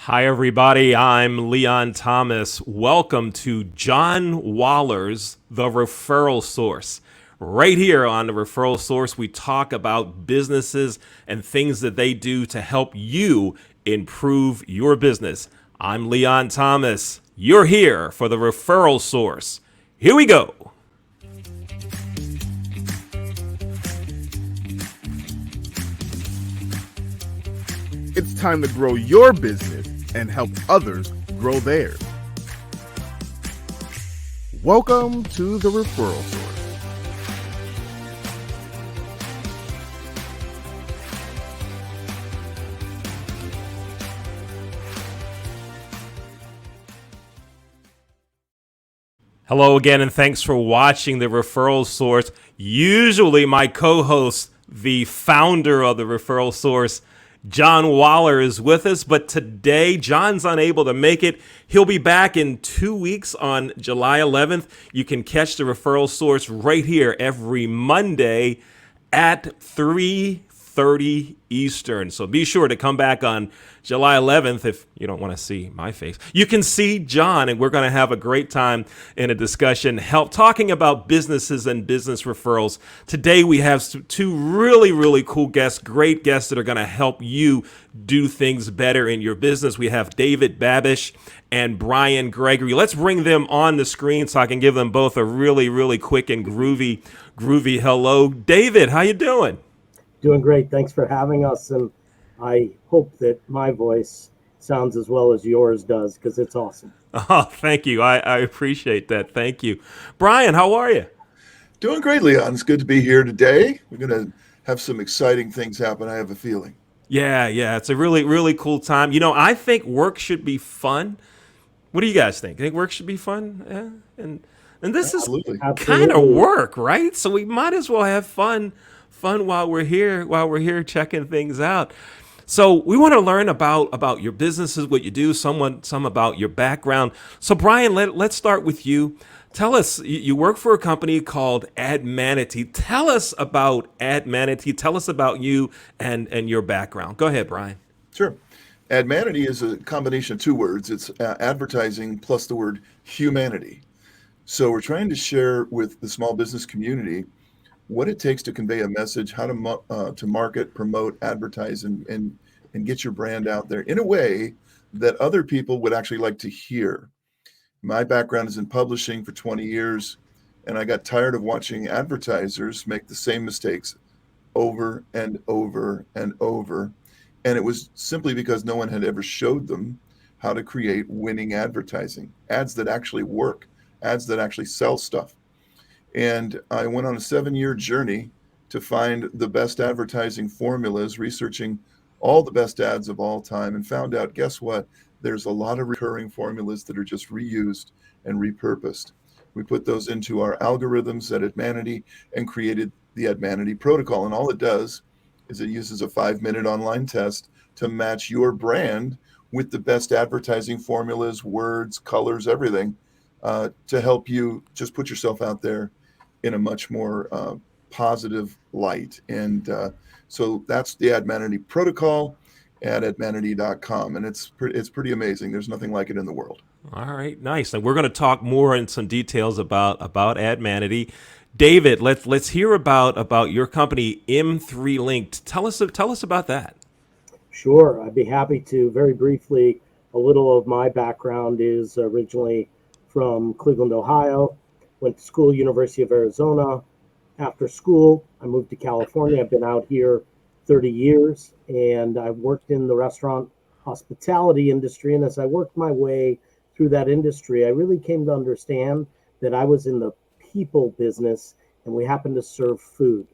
Hi, everybody. I'm Leon Thomas. Welcome to John Waller's The Referral Source. Right here on The Referral Source, we talk about businesses and things that they do to help you improve your business. I'm Leon Thomas. You're here for The Referral Source. Here we go. It's time to grow your business and help others grow theirs. Welcome to the Referral Source. Hello again, and thanks for watching The Referral Source. Usually, my co host, the founder of The Referral Source, John Waller, is with us, but today John's unable to make it. He'll be back in 2 weeks on July 11th. You can catch The Referral Source right here every Monday at 3:30 Eastern. So be sure to come back on July 11th if you don't want to see my face. You can see John, and we're going to have a great time in a discussion talking about businesses and business referrals. Today we have two really cool guests, great guests that are going to help you do things better in your business. We have David Babish and Brian Gregory. Let's bring them on the screen so I can give them both a really quick and groovy hello. David, how you doing? Doing great. Thanks for having us. And I hope that my voice sounds as well as yours does because it's awesome. Oh, thank you. I appreciate that. Thank you. Brian, how are you? Doing great, Leon. It's good to be here today. We're going to have some exciting things happen, I have a feeling. Yeah. It's a really cool time. You know, I think work should be fun. What do you guys think? Think work should be fun? Yeah. And this Absolutely. is kind of work, right? So we might as well have fun while we're here checking things out. So we want to learn about your businesses, what you do, some about your background. So Brian, let's start with you. Tell us, you work for a company called Manatee. Tell us about Manatee. Tell us about you and your background. Go ahead, Brian. Sure. Manatee is a combination of two words. It's advertising plus the word humanity. So we're trying to share with the small business community what it takes to convey a message, how to market, promote, advertise, and get your brand out there in a way that other people would actually like to hear. My background is in publishing for 20 years, and I got tired of watching advertisers make the same mistakes over and over and over. And it was simply because no one had ever showed them how to create winning advertising, ads that actually work, ads that actually sell stuff. And I went on a 7-year journey to find the best advertising formulas, researching all the best ads of all time, and found out, guess what? There's a lot of recurring formulas that are just reused and repurposed. We put those into our algorithms at Manatee and created the Manatee protocol. And all it does is it uses a 5-minute online test to match your brand with the best advertising formulas, words, colors, everything, to help you just put yourself out there in a much more positive light. And so that's the Manatee protocol at admanatee.com. And it's pretty amazing. There's nothing like it in the world. All right, nice. And we're going to talk more in some details about Manatee. David, let's hear about your company, M3 Linked. Tell us about that. Sure. I'd be happy to. Very briefly, a little of my background is originally from Cleveland, Ohio. Went to school, University of Arizona. After school, I moved to California. I've been out here 30 years, and I've worked in the restaurant hospitality industry. And as I worked my way through that industry, I really came to understand that I was in the people business, and we happened to serve food.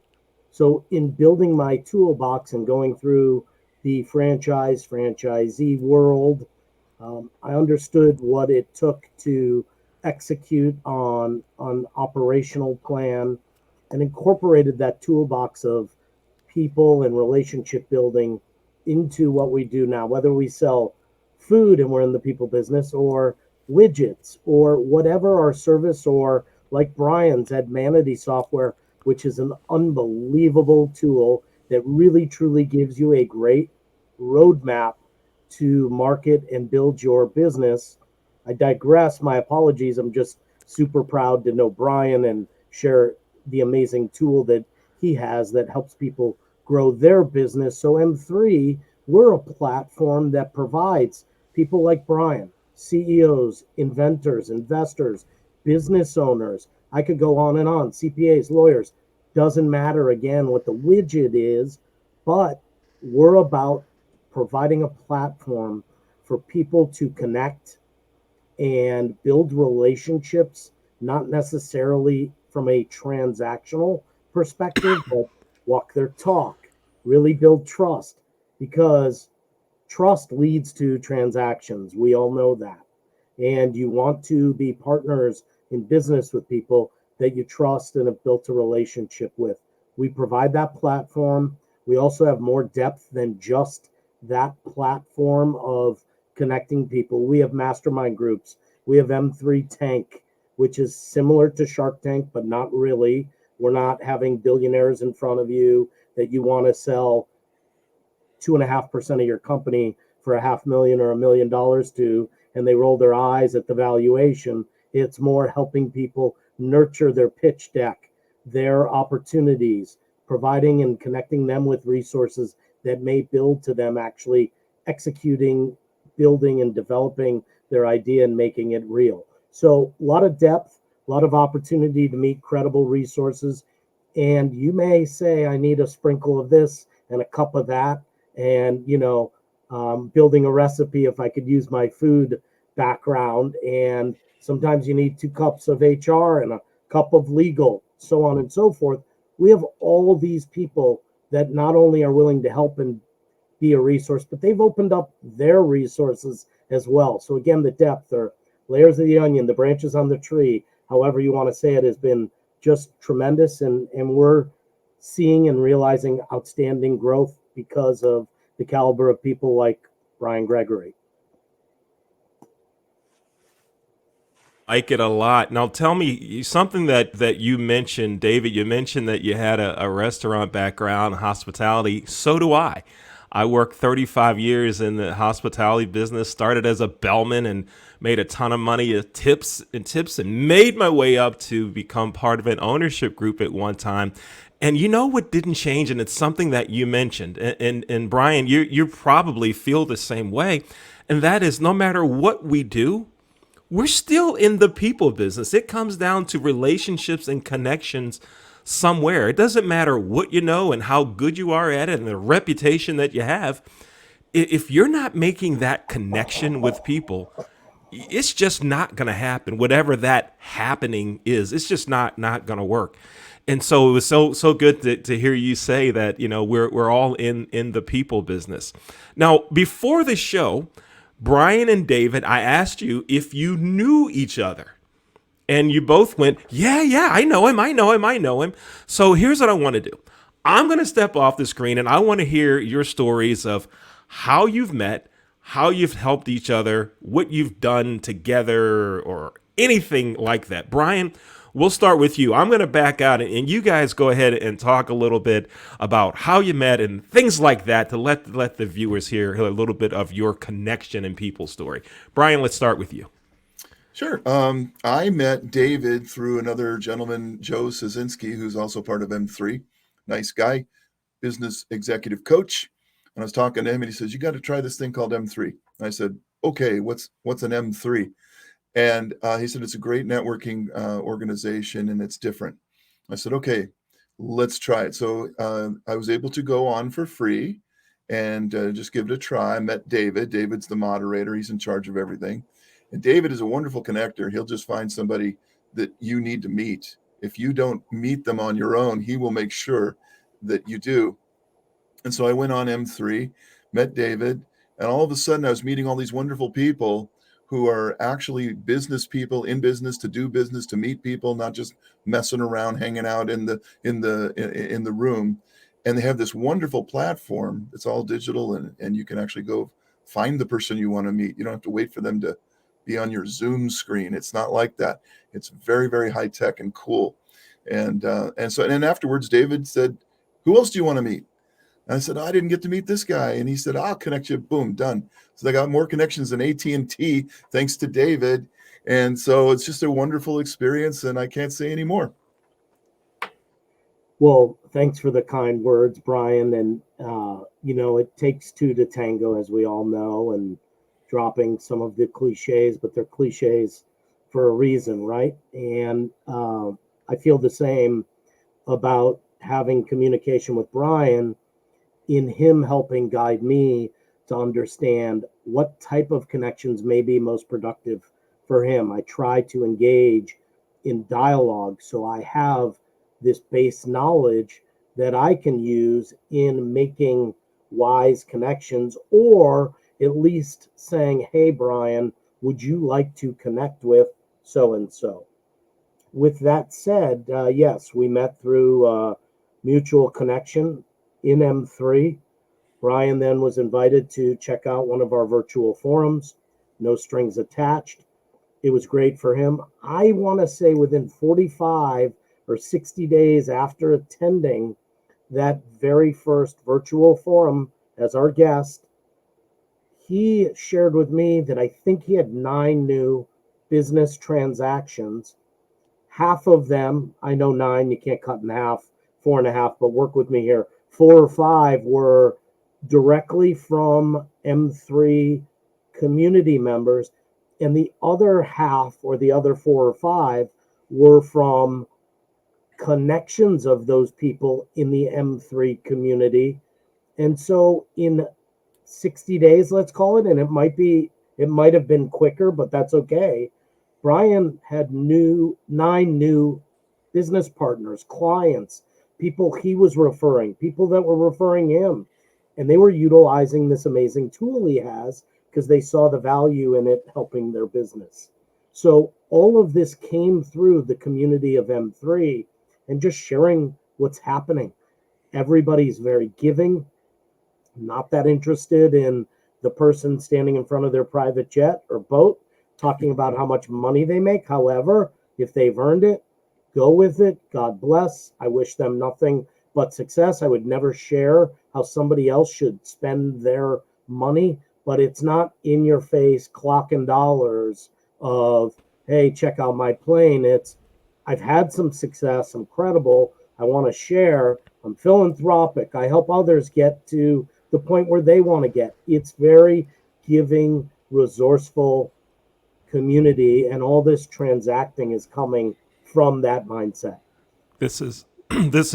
So in building my toolbox and going through the franchisee world, I understood what it took to execute on an operational plan and incorporated that toolbox of people and relationship building into what we do now, whether we sell food and we're in the people business, or widgets, or whatever our service, or like Brian's Manatee software, which is an unbelievable tool that really truly gives you a great roadmap to market and build your business. I digress. My apologies. I'm just super proud to know Brian and share the amazing tool that he has that helps people grow their business. So, M3, we're a platform that provides people like Brian, CEOs, inventors, investors, business owners. I could go on and on, CPAs, lawyers. Doesn't matter again what the widget is, but we're about providing a platform for people to connect and build relationships, not necessarily from a transactional perspective, but walk their talk, really build trust, because trust leads to transactions. We all know that. And you want to be partners in business with people that you trust and have built a relationship with. We provide that platform. We also have more depth than just that platform of connecting people. We have mastermind groups. We have M3 Tank, which is similar to Shark Tank, but not really. We're not having billionaires in front of you that you want to sell 2.5% of your company for $500,000 or $1 million to, and they roll their eyes at the valuation. It's more helping people nurture their pitch deck, their opportunities, providing and connecting them with resources that may build to them actually executing, building, and developing their idea and making it real. So a lot of depth, a lot of opportunity to meet credible resources. And you may say, I need a sprinkle of this and a cup of that. And, building a recipe, if I could use my food background. And sometimes you need 2 cups of HR and a cup of legal, so on and so forth. We have all these people that not only are willing to help and be a resource, but they've opened up their resources as well. So again, the depth or layers of the onion, the branches on the tree, however you want to say it, has been just tremendous. And we're seeing and realizing outstanding growth because of the caliber of people like Brian Gregory. Like it a lot. Now, tell me something that you mentioned, David. You mentioned that you had a restaurant background, hospitality. So do I. I worked 35 years in the hospitality business, started as a bellman and made a ton of money at tips and made my way up to become part of an ownership group at one time. And you know what didn't change? And it's something that you mentioned. And Brian, you probably feel the same way. And that is, no matter what we do, we're still in the people business. It comes down to relationships and connections somewhere. It doesn't matter what you know and how good you are at it and the reputation that you have. If you're not making that connection with people, it's just not going to happen. Whatever that happening is, it's just not going to work. And so it was so good to hear you say that, we're all in the people business. Now, before the show, Brian and David, I asked you if you knew each other. And you both went, yeah, I know him. So here's what I want to do. I'm going to step off the screen and I want to hear your stories of how you've met, how you've helped each other, what you've done together, or anything like that. Brian, we'll start with you. I'm going to back out and you guys go ahead and talk a little bit about how you met and things like that to let the viewers hear a little bit of your connection and people story. Brian, let's start with you. Sure. I met David through another gentleman, Joe Szynski, who's also part of M3. Nice guy, business executive coach. And I was talking to him and he says, you got to try this thing called M3. And I said, okay, what's an M3? And he said, it's a great networking organization and it's different. I said, okay, let's try it. So I was able to go on for free and just give it a try. I met David. David's the moderator. He's in charge of everything. And David is a wonderful connector. He'll just find somebody that you need to meet. If you don't meet them on your own, he will make sure that you do. And so I went on M3, met David, and all of a sudden I was meeting all these wonderful people who are actually business people in business to do business, to meet people, not just messing around, hanging out in the room. And they have this wonderful platform. It's all digital and you can actually go find the person you want to meet. You don't have to wait for them to be on your Zoom screen. It's not like that. It's very, very high tech and cool. And afterwards, David said, who else do you want to meet? And I said, I didn't get to meet this guy. And he said, I'll connect you. Boom, done. So they got more connections than AT&T, thanks to David. And so it's just a wonderful experience, and I can't say any more. Well, thanks for the kind words, Brian. And, it takes two to tango, as we all know, and dropping some of the cliches, but they're cliches for a reason, right? And I feel the same about having communication with Brian, in him helping guide me to understand what type of connections may be most productive for him. I try to engage in dialogue so I have this base knowledge that I can use in making wise connections, or at least saying, hey, Brian, would you like to connect with so-and-so? With that said, yes, we met through mutual connection in M3. Brian then was invited to check out one of our virtual forums, no strings attached. It was great for him. I want to say within 45 or 60 days after attending that very first virtual forum as our guest, he shared with me that I think he had 9 new business transactions. Half of them, I know 9, you can't cut in half, 4.5, but work with me here. 4 or 5 were directly from M3 community members, and the other half, or the other 4 or 5, were from connections of those people in the M3 community. And so in 60 days, let's call it, and it might have been quicker, but that's okay. Brian had 9 new business partners, clients, people he was referring, people that were referring him, and they were utilizing this amazing tool he has because they saw the value in it helping their business. So all of this came through the community of M3 and just sharing what's happening. Everybody's very giving, not that interested in the person standing in front of their private jet or boat talking about how much money they make. However, if they've earned it, go with it. God bless. I wish them nothing but success. I would never share how somebody else should spend their money, but it's not in your face clocking dollars of, hey, check out my plane. It's, I've had some success. I'm credible. I want to share. I'm philanthropic. I help others get to the point where they want to get. It's very giving, resourceful community, and all this transacting is coming from that mindset. This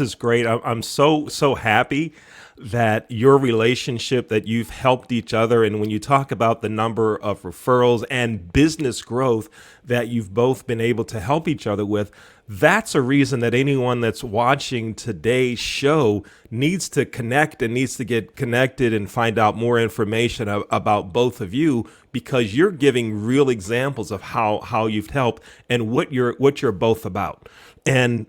is great. I'm so happy that your relationship, that you've helped each other, and when you talk about the number of referrals and business growth that you've both been able to help each other with, that's a reason that anyone that's watching today's show needs to connect and needs to get connected and find out more information about both of you, because you're giving real examples of how you've helped and what you're both about. And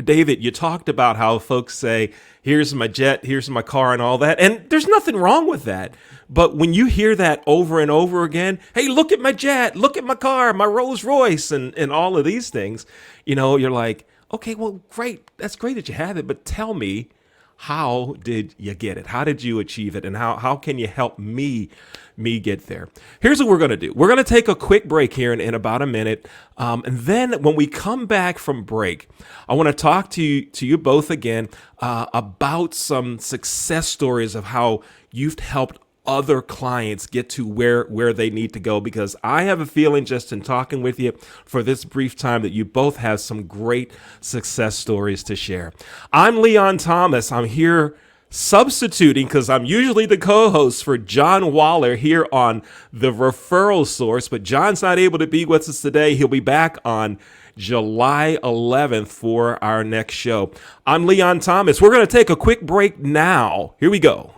David, you talked about how folks say, here's my jet, here's my car, and all that. And there's nothing wrong with that. But when you hear that over and over again, hey, look at my jet, look at my car, my Rolls Royce, and all of these things, you're like, okay, well, great. That's great that you have it. But tell me, how did you get it? How did you achieve it? And how can you help me get there? Here's what we're going to do. We're going to take a quick break here in about a minute. And then when we come back from break, I want to talk to you both again about some success stories of how you've helped other clients get to where they need to go, because I have a feeling just in talking with you for this brief time that you both have some great success stories to share. I'm Leon Thomas. I'm here substituting because I'm usually the co-host for John Waller here on the Referral Source, but John's not able to be with us today. He'll be back on July 11th for our next show. I'm Leon Thomas. We're going to take a quick break now. Here we go.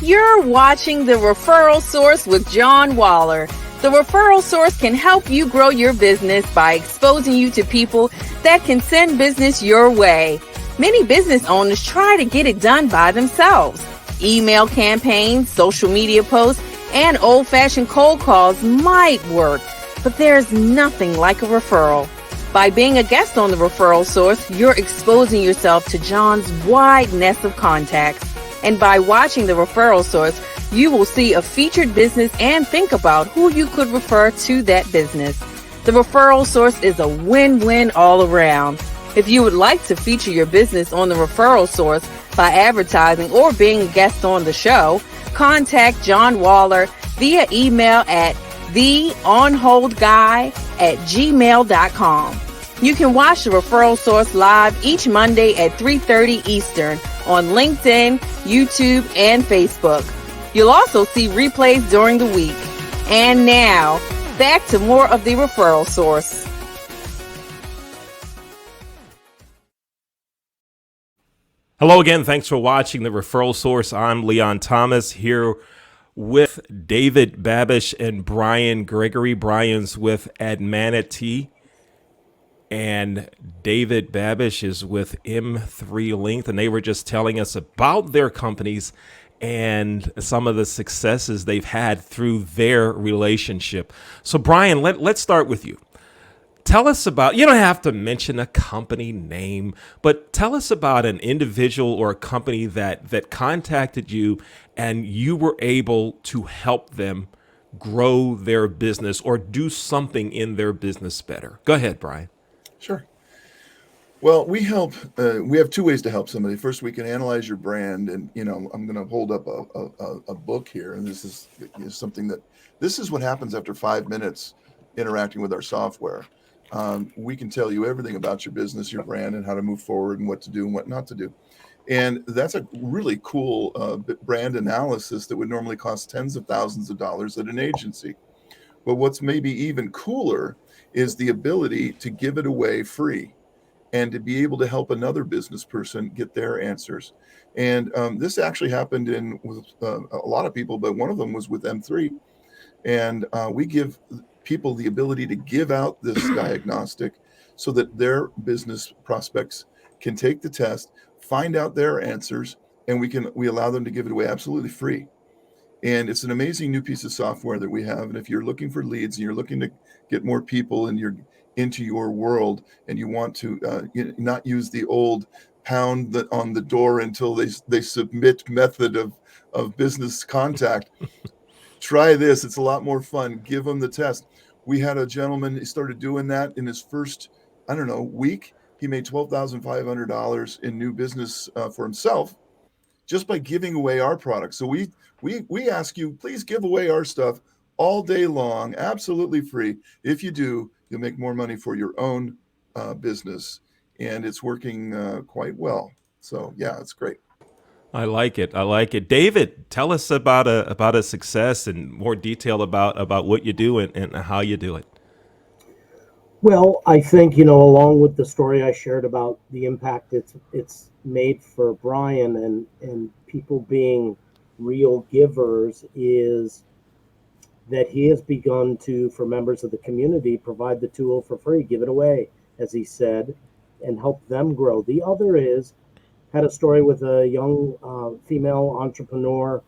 You're watching The Referral Source with John Waller. The Referral Source can help you grow your business by exposing you to people that can send business your way. Many business owners try to get it done by themselves. Email campaigns, social media posts, and old-fashioned cold calls might work, but there's nothing like a referral. By being a guest on the Referral Source, you're exposing yourself to John's wide nest of contacts. And by watching the Referral Source, you will see a featured business and think about who you could refer to that business. The Referral Source is a win-win all around. If you would like to feature your business on the Referral Source by advertising or being a guest on the show, contact John Waller via email at theonholdguy@gmail.com. You can watch the Referral Source live each Monday at 3:30 Eastern on LinkedIn, YouTube, and Facebook. You'll also see replays during the week. And now, back to more of the Referral Source. Hello again. Thanks for watching the Referral Source. I'm Leon Thomas here with David Babish and Brian Gregory. Brian's with Manatee, and David Babish is with M3 Length, and they were just telling us about their companies and some of the successes they've had through their relationship. So Brian, let's start with you. Tell us about, you don't have to mention a company name, but tell us about an individual or a company that contacted you and you were able to help them grow their business or do something in their business better. Go ahead, Brian. Sure. Well, we help. We have two ways to help somebody. First, we can analyze your brand, and I'm going to hold up a book here, and this is something this is what happens after 5 minutes interacting with our software. We can tell you everything about your business, your brand, and how to move forward, and what to do and what not to do. And that's a really cool brand analysis that would normally cost tens of thousands of dollars at an agency. But what's maybe even cooler is the ability to give it away free and to be able to help another business person get their answers. And this actually happened with a lot of people, but one of them was with M3. And we give people the ability to give out this diagnostic so that their business prospects can take the test, find out their answers, and we allow them to give it away absolutely free. And it's an amazing new piece of software that we have. And if you're looking for leads and you're looking to get more people into your world, and you want to not use the old pound on the door until they submit method of business contact, try this. It's a lot more fun. Give them the test. We had a gentleman, he started doing that in his first, week. He made $12,500 in new business for himself just by giving away our products. So we ask you, please give away our stuff all day long, absolutely free. If you do, you'll make more money for your own business, and it's working quite well. So yeah, it's great. I like it. David, tell us about a success and more detail about what you do and how you do it. Well, I think, along with the story I shared about the impact it's made for Brian and people being real givers, is that he has begun to, for members of the community, provide the tool for free, give it away, as he said, and help them grow. The other had a story with a young female entrepreneur,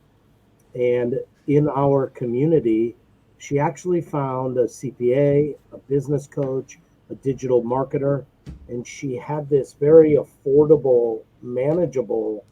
and in our community, she actually found a CPA, a business coach, a digital marketer, and she had this very affordable, manageable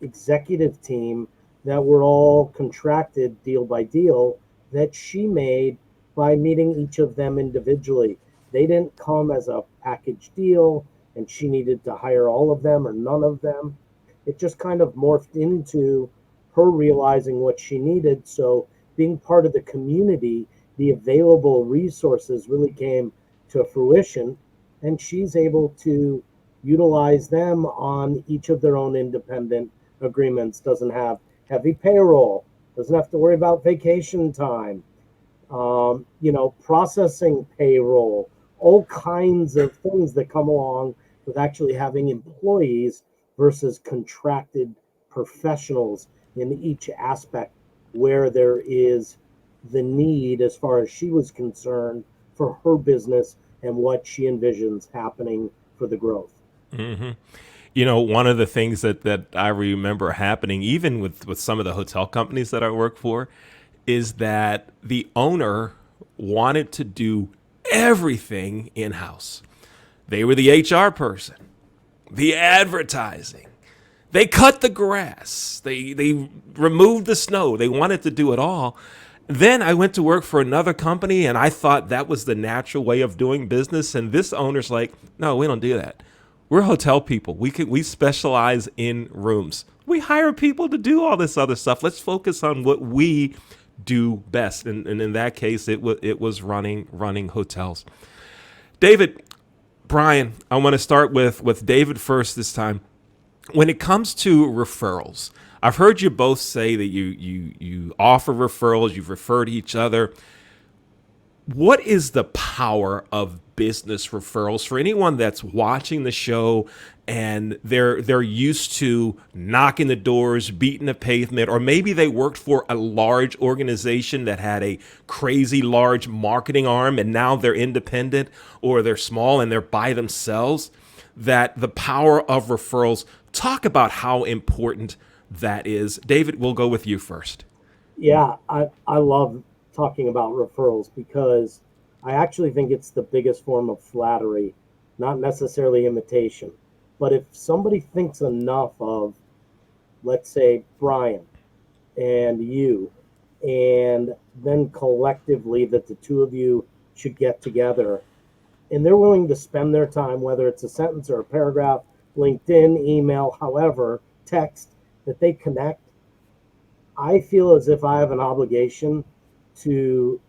executive team that were all contracted deal by deal that she made by meeting each of them individually. They didn't come as a package deal, and she needed to hire all of them or none of them. It just kind of morphed into her realizing what she needed. So being part of the community, the available resources really came to fruition, and she's able to utilize them on each of their own independent agreements. Doesn't have heavy payroll, doesn't have to worry about vacation time, processing payroll, all kinds of things that come along with actually having employees versus contracted professionals in each aspect where there is the need, as far as she was concerned, for her business and what she envisions happening for the growth. Mm-hmm. One of the things that I remember happening, even with some of the hotel companies that I work for, is that the owner wanted to do everything in-house. They were the HR person, the advertising. They cut the grass. They removed the snow. They wanted to do it all. Then I went to work for another company, and I thought that was the natural way of doing business. And this owner's like, no, we don't do that. We're hotel people. We specialize in rooms. We hire people to do all this other stuff. Let's focus on what we do best. And in that case, it was running hotels. David, Brian, I want to start with David first this time. When it comes to referrals, I've heard you both say that you offer referrals, you've referred each other. What is the power of business referrals for anyone that's watching the show and they're used to knocking the doors, beating the pavement, or maybe they worked for a large organization that had a crazy large marketing arm and now they're independent, or they're small and they're by themselves, that the power of referrals, talk about how important that is. David, we'll go with you first. Yeah, I love talking about referrals because I actually think it's the biggest form of flattery, not necessarily imitation. But if somebody thinks enough of, let's say, Brian and you, and then collectively that the two of you should get together, and they're willing to spend their time, whether it's a sentence or a paragraph, LinkedIn, email, however, text, that they connect, I feel as if I have an obligation to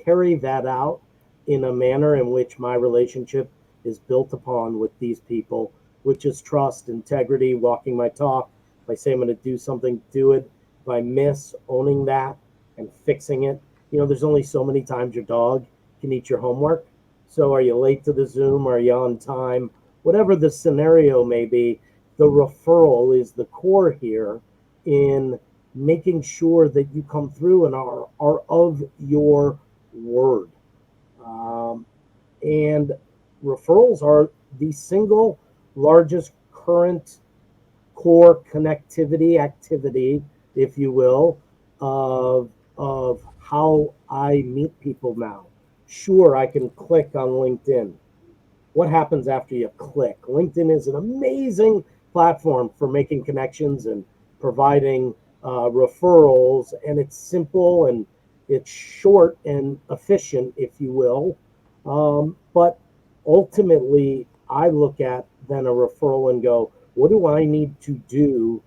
carry that out in a manner in which my relationship is built upon with these people, which is trust, integrity, walking my talk. If I say I'm going to do something, do it. If I miss, owning that and fixing it. You know, there's only so many times your dog can eat your homework. So are you late to the Zoom? Are you on time? Whatever the scenario may be, the referral is the core here in making sure that you come through and are of your word. And referrals are the single largest current core connectivity activity, if you will, of how I meet people now. Sure, I can click on LinkedIn. What happens after you click? LinkedIn is an amazing platform for making connections and providing referrals, and it's simple and it's short and efficient, if you will. But ultimately, I look at then a referral and go, what do I need to do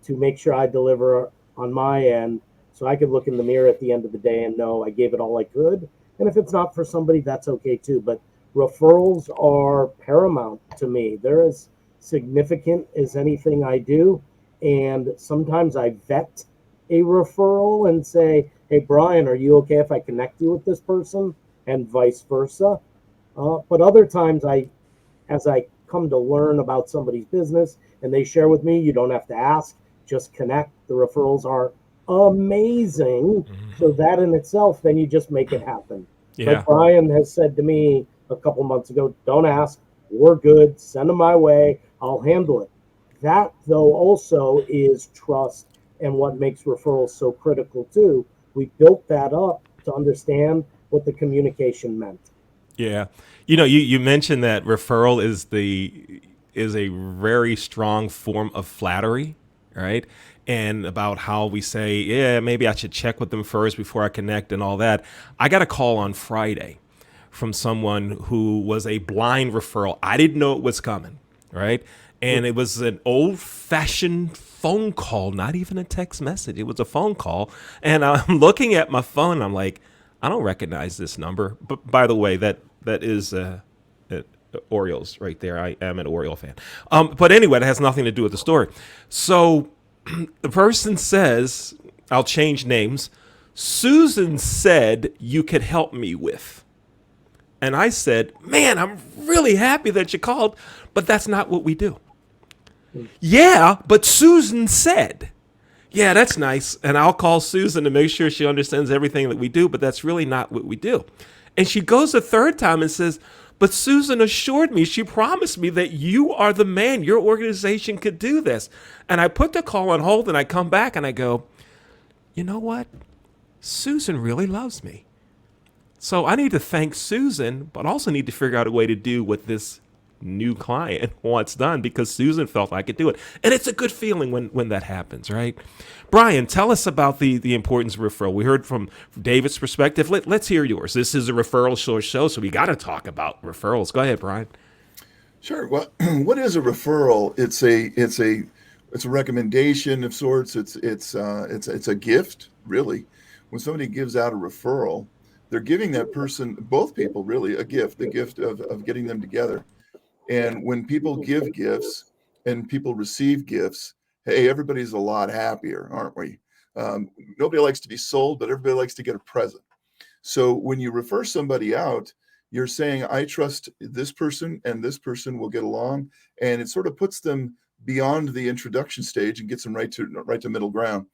to make sure I deliver on my end so I could look in the mirror at the end of the day and know I gave it all I could? And if it's not for somebody, that's okay too. But referrals are paramount to me. They're as significant as anything I do. And sometimes I vet a referral and say, hey, Brian, are you okay if I connect you with this person? And vice versa. But other times, as I come to learn about somebody's business and they share with me, you don't have to ask, just connect. The referrals are amazing. So that in itself, then you just make it happen. Yeah. But Brian has said to me a couple months ago, don't ask, we're good, send them my way, I'll handle it. That, though, also is trust and what makes referrals so critical, too. We built that up to understand what the communication meant. Yeah. You know, you mentioned that referral is a very strong form of flattery, right? And about how we say, yeah, maybe I should check with them first before I connect and all that. I got a call on Friday from someone who was a blind referral. I didn't know it was coming, right? And it was an old-fashioned phone call, not even a text message. It was a phone call. And I'm looking at my phone, and I'm like, I don't recognize this number. But by the way, that is Orioles right there. I am an Oriole fan. But anyway, it has nothing to do with the story. So the person says, I'll change names, Susan said you could help me with. And I said, man, I'm really happy that you called, but that's not what we do. Yeah, but Susan said. Yeah, that's nice. And I'll call Susan to make sure she understands everything that we do, but that's really not what we do. And she goes a third time and says, but Susan assured me, she promised me that you are the man, your organization could do this. And I put the call on hold and I come back and I go, you know what? Susan really loves me. So I need to thank Susan, but also need to figure out a way to do what this new client wants done because Susan felt I could do it. And it's a good feeling when that happens, right? Brian, tell us about the importance of referral. We heard from David's perspective. Let's hear yours. This is a referral source show, so we got to talk about referrals. Go ahead, Brian. Sure. Well, what is a referral? It's a recommendation of sorts. It's a gift, really. When somebody gives out a referral, they're giving that person, both people really, a gift, the gift of getting them together. And when people give gifts and people receive gifts, hey, everybody's a lot happier, aren't we? Nobody likes to be sold, but everybody likes to get a present. So when you refer somebody out, you're saying, I trust this person and this person will get along. And it sort of puts them beyond the introduction stage and gets them right to middle ground.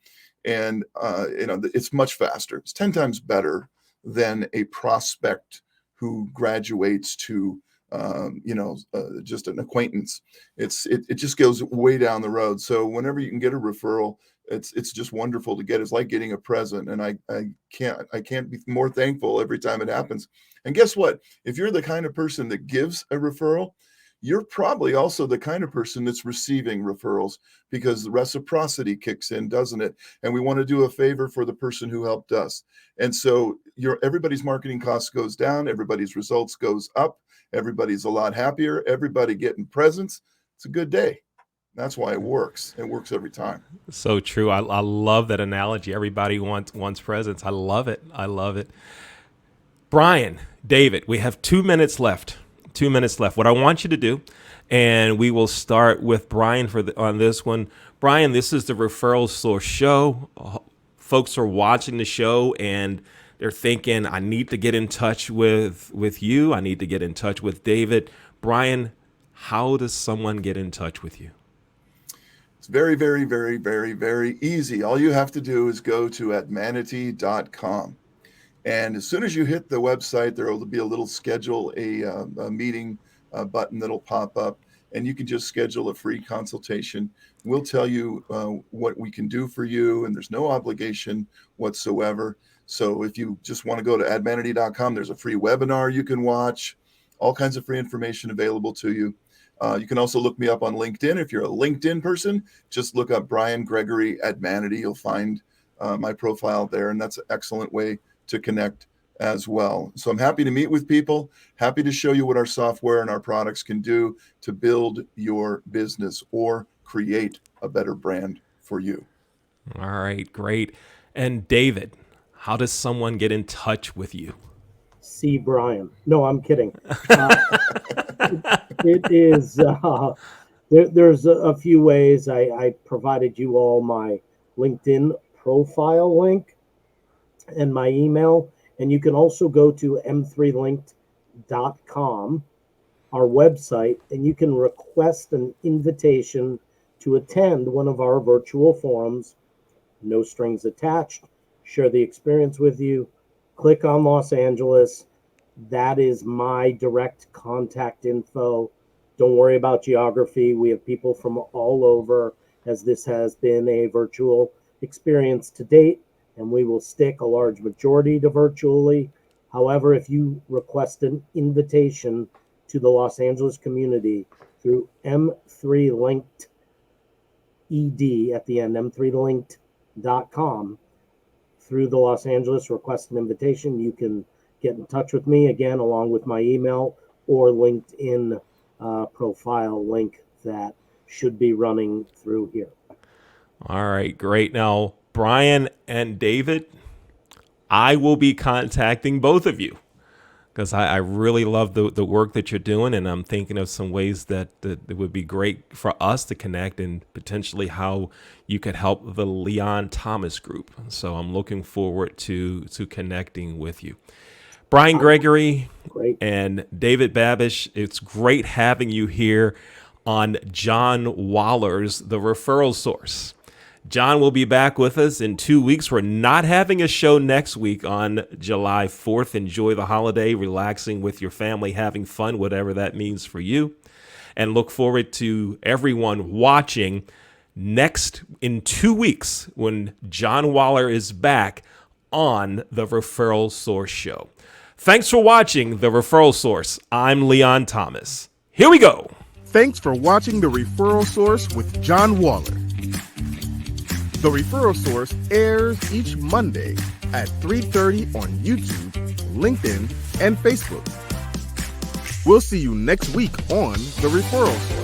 And, it's much faster. It's 10 times better than a prospect who graduates to just an acquaintance. It just goes way down the road. So whenever you can get a referral, it's just wonderful to get. It's like getting a present, and I can't be more thankful every time it happens. And guess what? If you're the kind of person that gives a referral, you're probably also the kind of person that's receiving referrals because the reciprocity kicks in, doesn't it? And we want to do a favor for the person who helped us. And so everybody's marketing costs goes down, everybody's results goes up, everybody's a lot happier, everybody getting presents. It's a good day. That's why it works. It works every time. So true. I love that analogy. Everybody wants presents. I love it. Brian, David, we have 2 minutes left. 2 minutes left. What I want you to do, and we will start with Brian on this one. Brian, this is the Referral Source Show. Folks are watching the show and they're thinking, I need to get in touch with you. I need to get in touch with David. Brian, how does someone get in touch with you? It's very, very, very, very, very easy. All you have to do is go to manatee.com. And as soon as you hit the website, there will be a little schedule a meeting button that'll pop up, and you can just schedule a free consultation. We'll tell you what we can do for you, and there's no obligation whatsoever. So if you just want to go to admanatee.com, there's a free webinar you can watch, all kinds of free information available to you. You can also look me up on LinkedIn. If you're a LinkedIn person, just look up Brian Gregory at Manatee. You'll find my profile there, and that's an excellent way to connect as well. So I'm happy to meet with people, happy to show you what our software and our products can do to build your business or create a better brand for you. All right, great. And David, how does someone get in touch with you? See Brian. No, I'm kidding. It is, there's a few ways. I provided you all my LinkedIn profile link and my email. And you can also go to m3linked.com, our website, and you can request an invitation to attend one of our virtual forums. No strings attached. Share the experience with you. Click on Los Angeles. That is my direct contact info. Don't worry about geography. We have people from all over, as this has been a virtual experience to date, and we will stick a large majority to virtually. However, if you request an invitation to the Los Angeles community through M3Linked ED at the end, m3linked.com, through the Los Angeles request an invitation, you can get in touch with me again, along with my email or LinkedIn profile link that should be running through here. All right, great. Now, Brian and David, I will be contacting both of you because I really love the work that you're doing, and I'm thinking of some ways that it would be great for us to connect and potentially how you could help the Leon Thomas Group. So I'm looking forward to connecting with you. Brian Gregory and David Babish, it's great having you here on John Waller's The Referral Source. John will be back with us in 2 weeks. We're not having a show next week on July 4th. Enjoy the holiday, relaxing with your family, having fun, whatever that means for you. And look forward to everyone watching next in 2 weeks when John Waller is back on the Referral Source Show. Thanks for watching The Referral Source. I'm Leon Thomas. Here we go. Thanks for watching The Referral Source with John Waller. The Referral Source airs each Monday at 3:30 on YouTube, LinkedIn, and Facebook. We'll see you next week on The Referral Source.